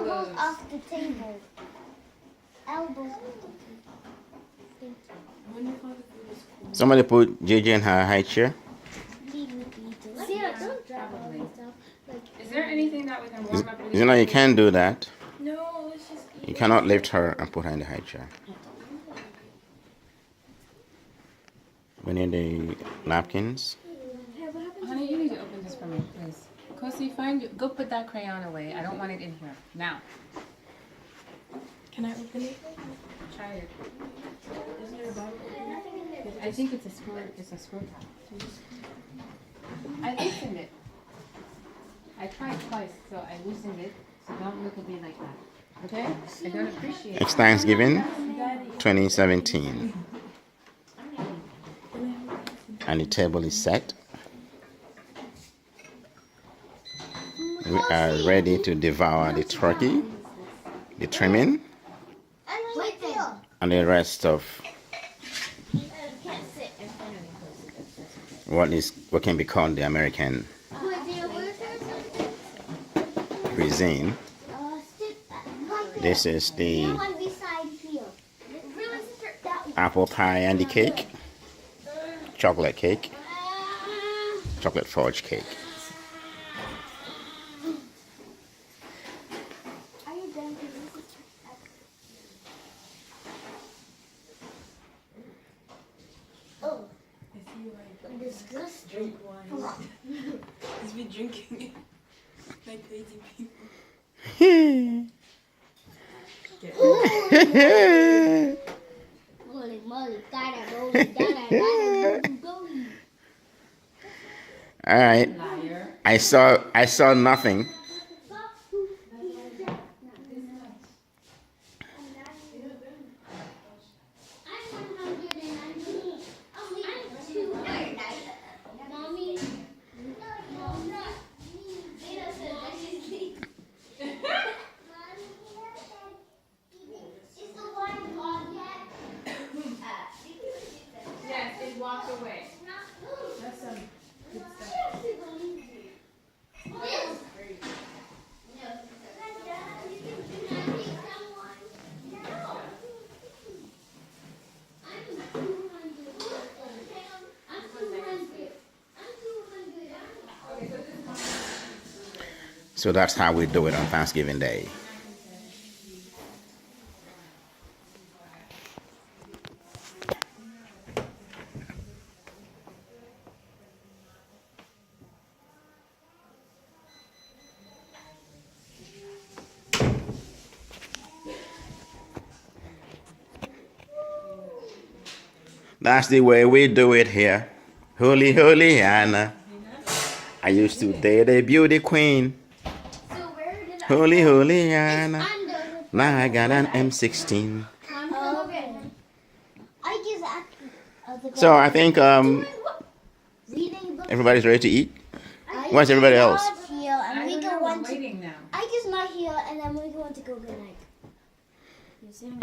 elbows off the table. Elbows off the table. Somebody put JJ in her high chair. Is there anything that we can warm up? You know, you can't do that. No, let's just eat. You cannot lift her and put her in the high chair. We need the napkins. Honey, you need to open this for me, please. Kosi, go put that crayon away. I don't want it in here. Now. Can I open it? Try it. Isn't there a bottle opener? I think it's a screw top. I loosened it. I tried twice, so I loosened it. So don't look at me like that. Okay? I don't appreciate it. It's Thanksgiving 2017. And the table is set. We are ready to devour the turkey, the trimming, and the rest of what can be called the American cuisine. This is the apple pie and the cake, chocolate cake, chocolate fudge cake. Drink wine. He's been drinking it like crazy people. All right. I saw nothing. Yes, it walked away. That's some good stuff. So that's how we do it on Thanksgiving Day. That's the way we do it here. Holy, holy Anna. I used to date a beauty queen. Holy, holy Anna. Now I got an M16. So I think everybody's ready to eat. Where's everybody else? Ike is not here, and then we want to go get Ike.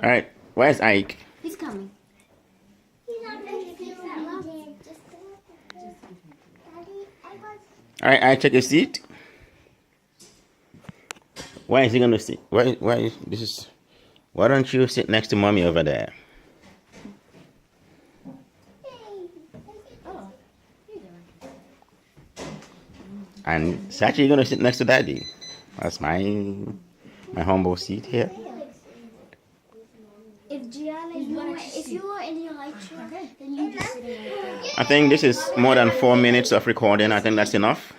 All right. Where's Ike? He's coming. He's not ready. All right, I check your seat. Why is he gonna sit? Why don't you sit next to mommy over there? And Sachi, you're gonna sit next to daddy. That's my humble seat here. If you were in your light chair, then you just sit in right there. I think this is more than 4 minutes of recording. I think that's enough.